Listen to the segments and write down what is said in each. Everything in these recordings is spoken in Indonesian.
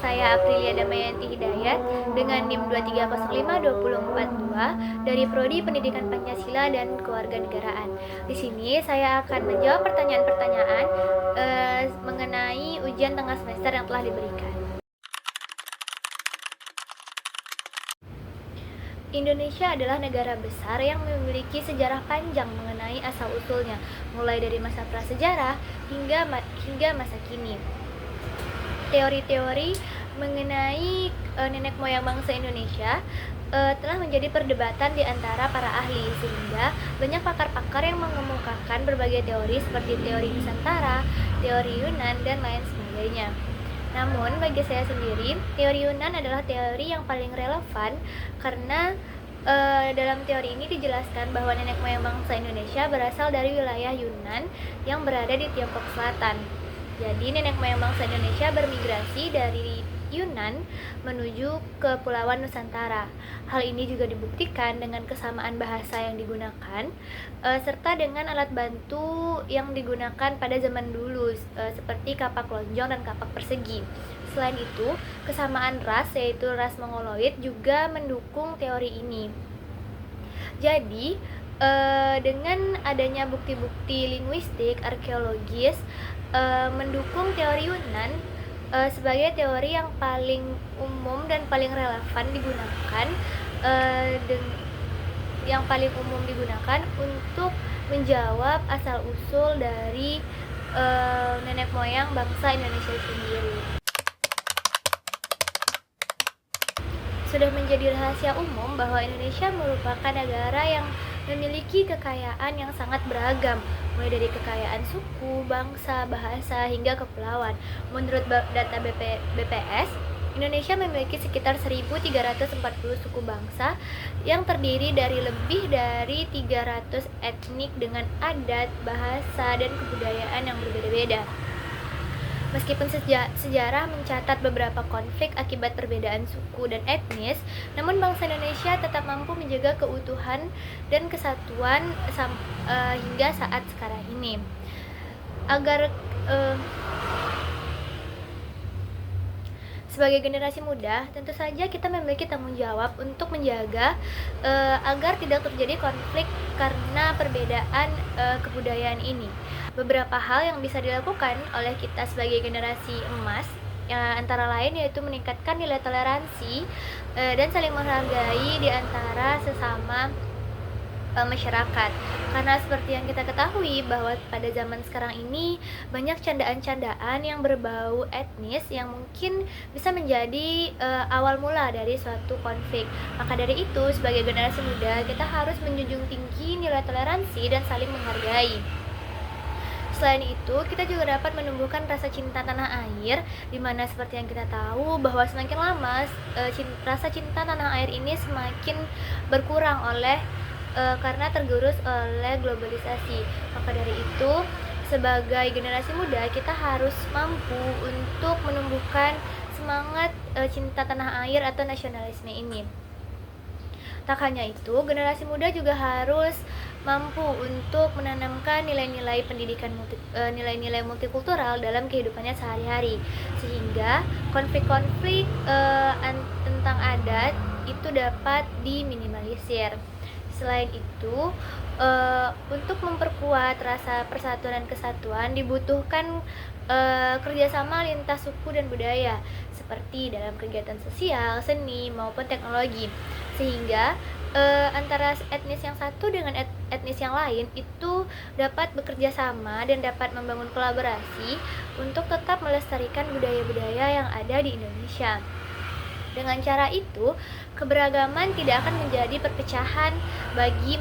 saya Aprilia Damayanti Hidayat dengan NIM 2305242 dari Prodi Pendidikan Pancasila dan Kewarganegaraan. Di sini saya akan menjawab pertanyaan-pertanyaan mengenai ujian tengah semester yang telah diberikan. Indonesia adalah negara besar yang memiliki sejarah panjang mengenai asal-usulnya, mulai dari masa prasejarah hingga masa kini. Teori-teori mengenai nenek moyang bangsa Indonesia telah menjadi perdebatan di antara para ahli, sehingga banyak pakar-pakar yang mengemukakan berbagai teori seperti teori Nusantara, teori Yunan, dan lain sebagainya. Namun bagi saya sendiri, teori Yunan adalah teori yang paling relevan karena dalam teori ini dijelaskan bahwa nenek moyang bangsa Indonesia berasal dari wilayah Yunan yang berada di Tiongkok Selatan. Jadi nenek moyang bangsa Indonesia bermigrasi dari Yunan menuju ke Kepulauan Nusantara. Hal ini juga dibuktikan dengan kesamaan bahasa yang digunakan serta dengan alat bantu yang digunakan pada zaman dulu seperti kapak lonjong dan kapak persegi. Selain itu, kesamaan ras yaitu ras Mongoloid juga mendukung teori ini. Jadi, dengan adanya bukti-bukti linguistik, arkeologis mendukung teori Yunan sebagai teori yang paling umum dan paling relevan digunakan untuk menjawab asal-usul dari nenek moyang bangsa Indonesia sendiri. Sudah menjadi rahasia umum bahwa Indonesia merupakan negara yang memiliki kekayaan yang sangat beragam, mulai dari kekayaan suku, bangsa, bahasa, hingga kepulauan. Menurut data BPS, Indonesia memiliki sekitar 1.340 suku bangsa yang terdiri dari lebih dari 300 etnik dengan adat, bahasa, dan kebudayaan yang berbeda-beda. Meskipun sejarah mencatat beberapa konflik akibat perbedaan suku dan etnis, namun bangsa Indonesia tetap mampu menjaga keutuhan dan kesatuan hingga saat sekarang ini. Sebagai generasi muda, tentu saja kita memiliki tanggung jawab untuk menjaga agar tidak terjadi konflik karena perbedaan kebudayaan ini. Beberapa hal yang bisa dilakukan oleh kita sebagai generasi emas antara lain yaitu meningkatkan nilai toleransi dan saling menghargai di antara sesama masyarakat. Karena seperti yang kita ketahui bahwa pada zaman sekarang ini banyak candaan-candaan yang berbau etnis yang mungkin bisa menjadi awal mula dari suatu konflik. Maka dari itu, sebagai generasi muda, kita harus menjunjung tinggi nilai toleransi dan saling menghargai. Selain itu, kita juga dapat menumbuhkan rasa cinta tanah air, di mana seperti yang kita tahu bahwa semakin lama rasa cinta tanah air ini semakin berkurang karena tergerus oleh globalisasi. Maka dari itu, sebagai generasi muda, kita harus mampu untuk menumbuhkan semangat cinta tanah air atau nasionalisme ini. Tak hanya itu, generasi muda juga harus mampu untuk menanamkan nilai-nilai pendidikan nilai-nilai multikultural dalam kehidupannya sehari-hari, sehingga konflik-konflik tentang adat itu dapat diminimalisir. Selain itu, untuk memperkuat rasa persatuan dan kesatuan dibutuhkan kerjasama lintas suku dan budaya seperti dalam kegiatan sosial, seni, maupun teknologi, sehingga antara etnis yang satu dengan etnis yang lain itu dapat bekerja sama dan dapat membangun kolaborasi untuk tetap melestarikan budaya-budaya yang ada di Indonesia. Dengan cara itu, keberagaman tidak akan menjadi perpecahan bagi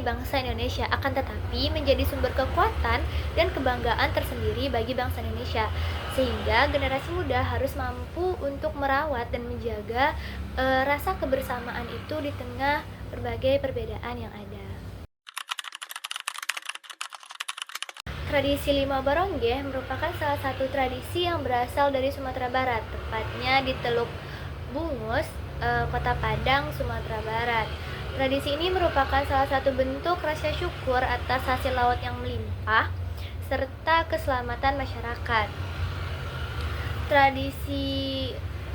bangsa Indonesia, akan tetapi menjadi sumber kekuatan dan kebanggaan tersendiri bagi bangsa Indonesia. Sehingga generasi muda harus mampu untuk merawat dan menjaga rasa kebersamaan itu di tengah berbagai perbedaan yang ada. Tradisi Limau Baronggeh merupakan salah satu tradisi yang berasal dari Sumatera Barat, tepatnya di Teluk Bungus, Kota Padang, Sumatera Barat. Tradisi ini merupakan salah satu bentuk rasa syukur atas hasil laut yang melimpah serta keselamatan masyarakat. Tradisi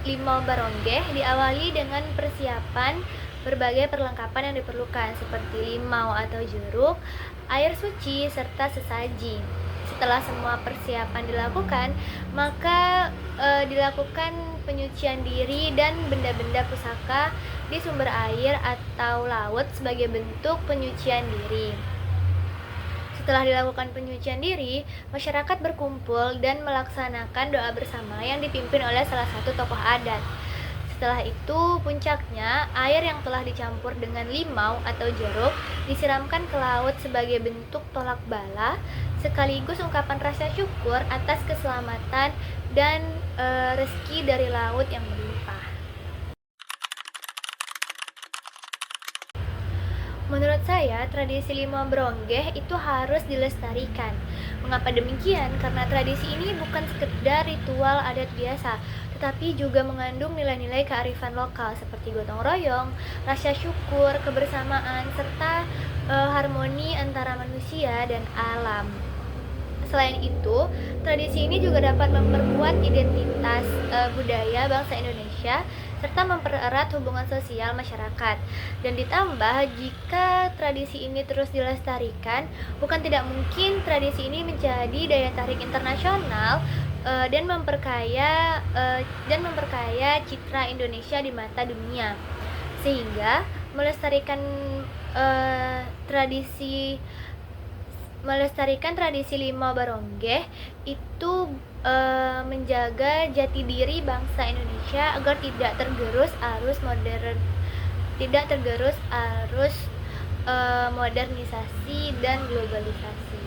Limau Baronggeh diawali dengan persiapan berbagai perlengkapan yang diperlukan seperti limau atau jeruk, air suci, serta sesaji. Setelah semua persiapan dilakukan, maka dilakukan penyucian diri dan benda-benda pusaka di sumber air atau laut sebagai bentuk penyucian diri. Setelah dilakukan penyucian diri, masyarakat berkumpul dan melaksanakan doa bersama yang dipimpin oleh salah satu tokoh adat. Setelah itu, puncaknya, air yang telah dicampur dengan limau atau jeruk disiramkan ke laut sebagai bentuk tolak bala, sekaligus ungkapan rasa syukur atas keselamatan dan rezeki dari laut yang melimpah. Menurut saya, tradisi Limau Baronggeh itu harus dilestarikan. Mengapa demikian? Karena tradisi ini bukan sekedar ritual adat biasa, tetapi juga mengandung nilai-nilai kearifan lokal seperti gotong royong, rasa syukur, kebersamaan, serta harmoni antara manusia dan alam. Selain itu, tradisi ini juga dapat memperkuat identitas budaya bangsa Indonesia serta mempererat hubungan sosial masyarakat. Dan ditambah, jika tradisi ini terus dilestarikan, bukan tidak mungkin tradisi ini menjadi daya tarik internasional dan memperkaya citra Indonesia di mata dunia. Sehingga melestarikan tradisi Limau Baronggeh itu menjaga jati diri bangsa Indonesia agar tidak tergerus arus modernisasi dan globalisasi.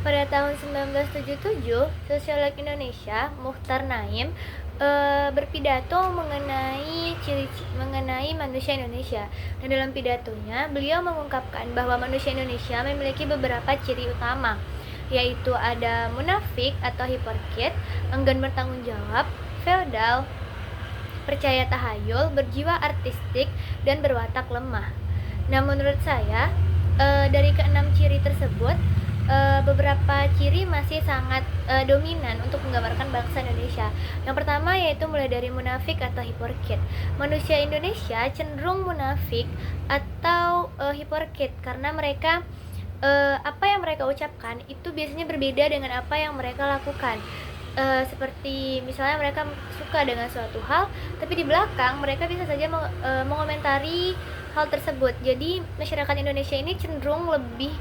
Pada tahun 1977, sosiolog Indonesia Muchtar Naim berpidato mengenai manusia Indonesia. Dan dalam pidatonya, beliau mengungkapkan bahwa manusia Indonesia memiliki beberapa ciri utama, yaitu ada munafik atau hipokrit, enggan bertanggung jawab, feodal, percaya tahayul, berjiwa artistik, dan berwatak lemah. Nah, menurut saya, dari keenam ciri tersebut, beberapa ciri masih sangat dominan untuk menggambarkan bangsa Indonesia. Yang pertama yaitu mulai dari munafik atau hipokrit. Manusia Indonesia cenderung munafik atau hipokrit karena mereka apa yang mereka ucapkan itu biasanya berbeda dengan apa yang mereka lakukan. Seperti misalnya mereka suka dengan suatu hal, tapi di belakang mereka bisa saja mengomentari hal tersebut. Jadi masyarakat Indonesia ini cenderung lebih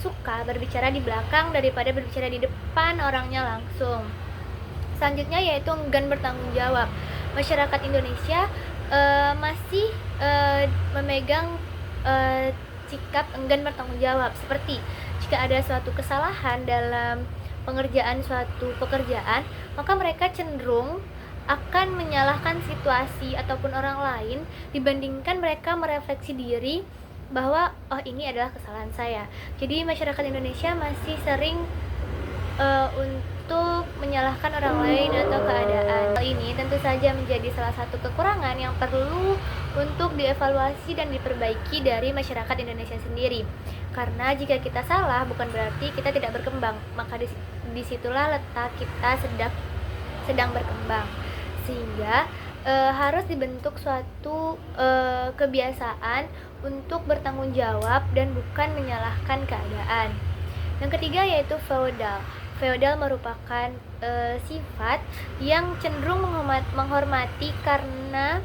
suka berbicara di belakang daripada berbicara di depan orangnya langsung. Selanjutnya yaitu enggan bertanggung jawab. Masyarakat Indonesia masih memegang sikap enggan bertanggung jawab, seperti jika ada suatu kesalahan dalam pengerjaan suatu pekerjaan, maka mereka cenderung akan menyalahkan situasi ataupun orang lain dibandingkan mereka merefleksi diri bahwa ini adalah kesalahan saya. Jadi masyarakat Indonesia masih sering untuk menyalahkan orang lain atau keadaan. Hal ini tentu saja menjadi salah satu kekurangan yang perlu untuk dievaluasi dan diperbaiki dari masyarakat Indonesia sendiri. Karena jika kita salah bukan berarti kita tidak berkembang, maka disitulah letak kita sedang berkembang. Sehingga harus dibentuk suatu kebiasaan untuk bertanggung jawab dan bukan menyalahkan keadaan. Yang ketiga yaitu feodal. Feodal merupakan sifat yang cenderung menghormati karena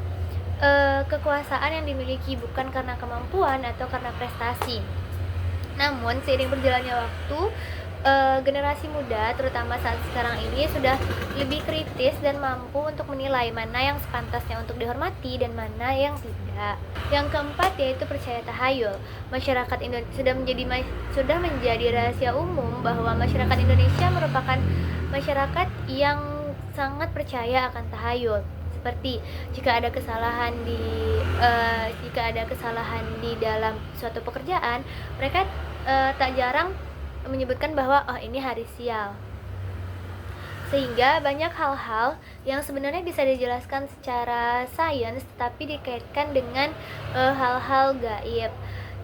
kekuasaan yang dimiliki, bukan karena kemampuan atau karena prestasi. Namun seiring berjalannya waktu, generasi muda terutama saat sekarang ini sudah lebih kritis dan mampu untuk menilai mana yang sepantasnya untuk dihormati dan mana yang tidak. Yang keempat yaitu percaya tahayul. Masyarakat Indonesia sudah menjadi rahasia umum bahwa masyarakat Indonesia merupakan masyarakat yang sangat percaya akan tahayul. Seperti jika ada kesalahan di dalam suatu pekerjaan, mereka tak jarang menyebutkan bahwa ini hari sial. Sehingga banyak hal-hal yang sebenarnya bisa dijelaskan secara sains tetapi dikaitkan dengan hal-hal gaib.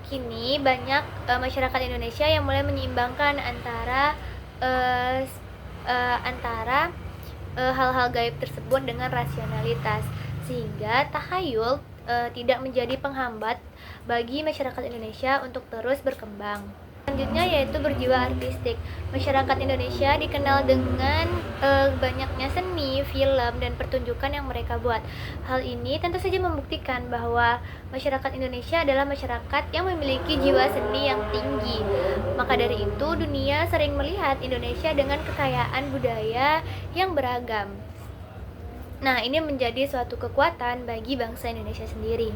Kini banyak masyarakat Indonesia yang mulai menyeimbangkan antara eh, antara hal-hal gaib tersebut dengan rasionalitas, sehingga tahayul tidak menjadi penghambat bagi masyarakat Indonesia untuk terus berkembang. Selanjutnya yaitu berjiwa artistik. Masyarakat Indonesia dikenal dengan banyaknya seni, film, dan pertunjukan yang mereka buat. Hal ini tentu saja membuktikan bahwa masyarakat Indonesia adalah masyarakat yang memiliki jiwa seni yang tinggi. Maka dari itu, dunia sering melihat Indonesia dengan kekayaan budaya yang beragam. Nah, ini menjadi suatu kekuatan bagi bangsa Indonesia sendiri.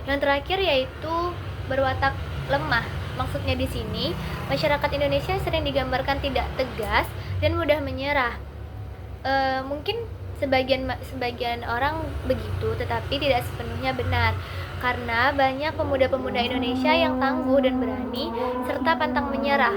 Yang terakhir yaitu berwatak lemah. Maksudnya di sini, masyarakat Indonesia sering digambarkan tidak tegas dan mudah menyerah. Mungkin sebagian orang begitu, tetapi tidak sepenuhnya benar. Karena banyak pemuda-pemuda Indonesia yang tangguh dan berani serta pantang menyerah.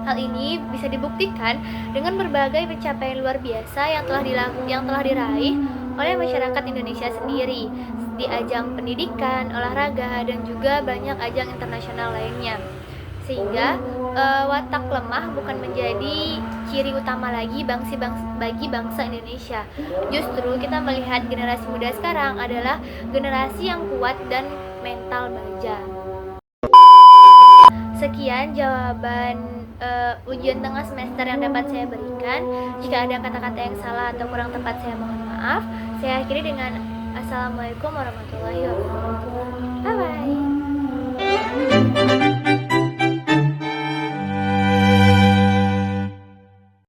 Hal ini bisa dibuktikan dengan berbagai pencapaian luar biasa yang telah diraih oleh masyarakat Indonesia sendiri di ajang pendidikan, olahraga, dan juga banyak ajang internasional lainnya. Sehingga watak lemah bukan menjadi ciri utama lagi bagi bangsa Indonesia. Justru kita melihat generasi muda sekarang adalah generasi yang kuat dan mental baja. Sekian jawaban ujian tengah semester yang dapat saya berikan. Jika ada kata-kata yang salah atau kurang tepat, saya mohon maaf. Saya akhiri dengan Assalamualaikum warahmatullahi wabarakatuh. Bye bye.